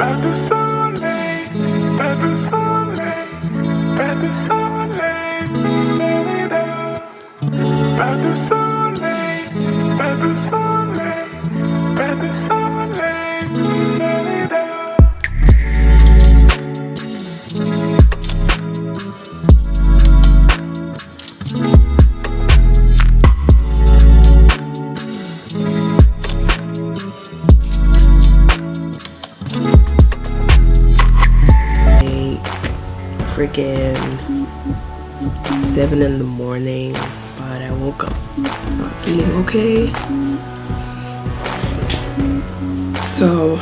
Pas de soleil, pas de soleil, pas de soleil, pas de soleil, pas de soleil, pas de soleil. Freaking 7 in the morning, but I woke up not feeling okay. So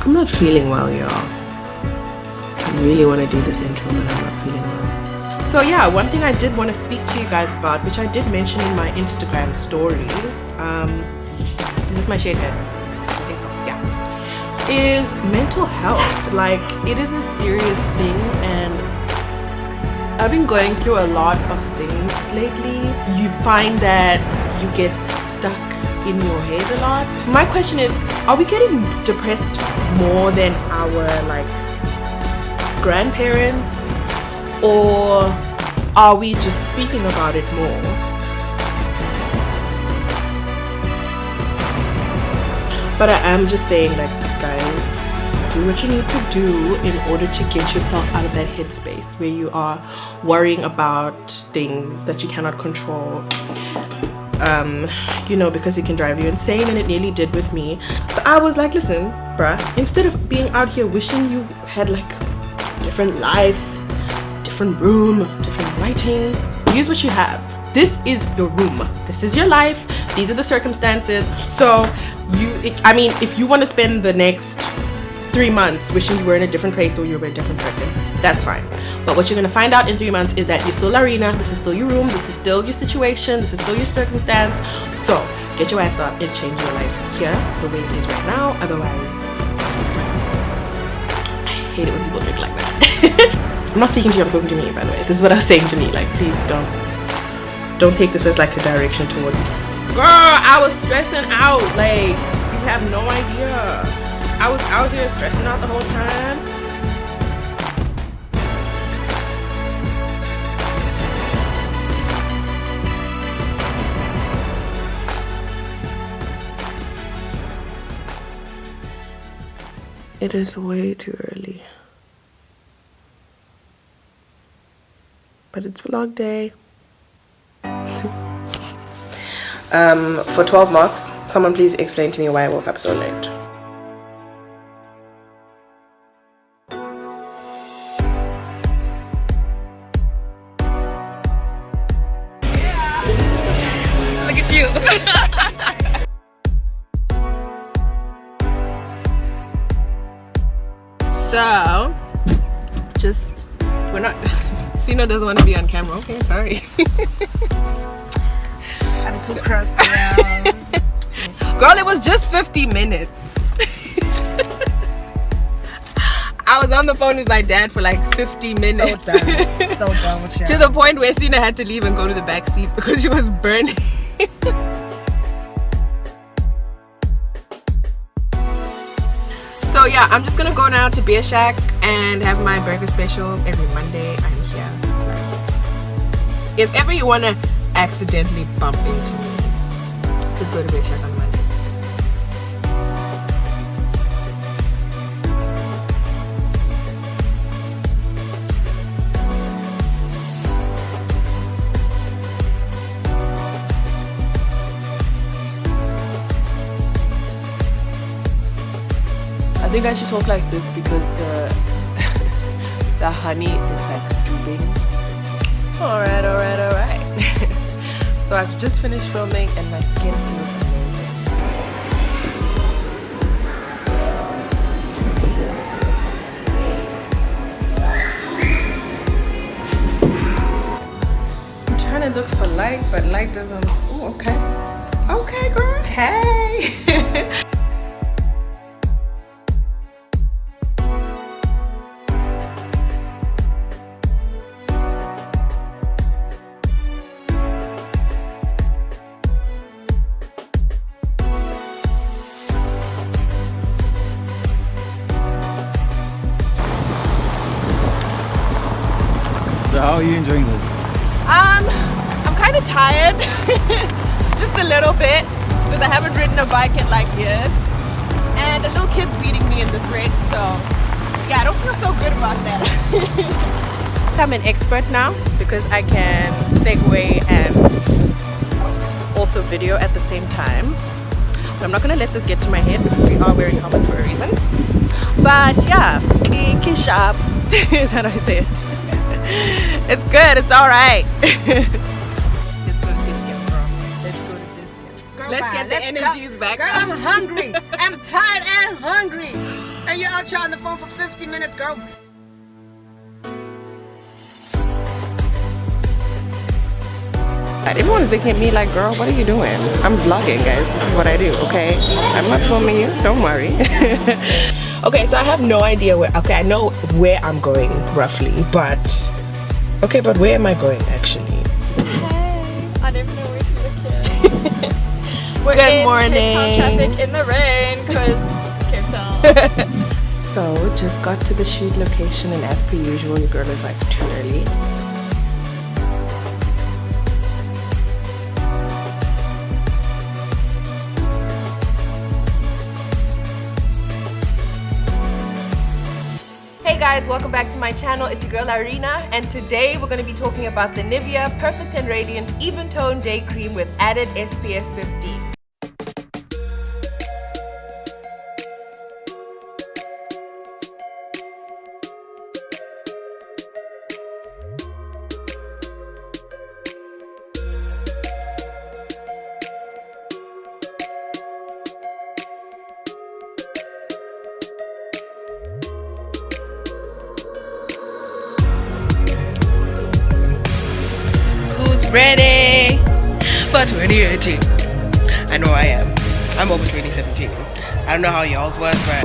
I'm not feeling well, y'all. I really want to do this intro, but I'm not feeling well. So yeah, one thing I did want to speak to you guys about, which I did mention in my Instagram stories, is this my shade, guys? I think so, yeah. Is mental health. Like, it is a serious thing, and I've been going through a lot of things lately. You find that you get stuck in your head a lot. So my question is, are we getting depressed more than our like grandparents, or are we just speaking about it more? But I am just saying, like, guys, do what you need to do in order to get yourself out of that headspace where you are worrying about things that you cannot control. You know, because it can drive you insane, and it nearly did with me. So I was like, listen, bruh, instead of being out here wishing you had like different life, different room, different lighting, use what you have. This is your room. This is your life. These are the circumstances. So if you want to spend the next 3 months wishing you were in a different place or you were a different person, that's fine. But what you're going to find out in 3 months is that you're still Laurina. This is still your room. This is still your situation. This is still your circumstance. So get your ass up and change your life here the way it is right now. Otherwise, I hate it when people think like that. I'm not speaking to you, I'm talking to me, by the way. This is what I was saying to me. Like, please don't take this as like a direction towards you. Girl, I was stressing out. Like, you have no idea. I was out here stressing out the whole time. It is way too early. But it's vlog day. For 12 marks, someone please explain to me why I woke up so late. Look at you. So, we're not, Sino doesn't want to be on camera. Okay, sorry. I'm too crusty now. Girl, it was just 50 minutes. I was on the phone with my dad for like 50 minutes. So done with you. To the point where Sina had to leave and go to the back seat because she was burning. So yeah, I'm just gonna go now to Beer Shack and have my burger special. Every Monday I'm here. If ever you wanna accidentally bump into me, just go to Beer Shack on Monday. I think I should talk like this because the honey is like drooping. Alright. So I've just finished filming and my skin feels amazing. I'm trying to look for light, but light doesn't. Oh, okay. Okay, girl. Hey. how are you enjoying this? I'm kind of tired, just a little bit, because I haven't ridden a bike in like years, and the little kid's beating me in this race, so yeah, I don't feel so good about that. I'm an expert now because I can segue and also video at the same time. But I'm not gonna let this get to my head because we are wearing helmets for a reason. But yeah, key sharp is how I say it. It's good, it's alright. Let's go to discount, bro. Let's go to discount. Girl, Let's bye. get the energies back. Girl, I'm hungry. I'm tired and hungry. And you're out here on the phone for 50 minutes, girl. Everyone's looking at me like, girl, what are you doing? I'm vlogging, guys. This is what I do, okay? I'm not filming you, don't worry. Okay, so I have no idea where, okay, I know where I'm going roughly, but, okay, but where am I going actually? Hey, I don't know where to look at. We're Good in morning. Cape Town traffic in the rain, because Cape Town. So, just got to the shoot location, and as per usual, your girl is like too early. Hey guys, welcome back to my channel. It's your girl Laurina, and today we're going to be talking about the Nivea Perfect and Radiant Even Tone Day Cream with added SPF 50. Ready for 2018. I know I am. I'm over 2017. I don't know how y'all's was, but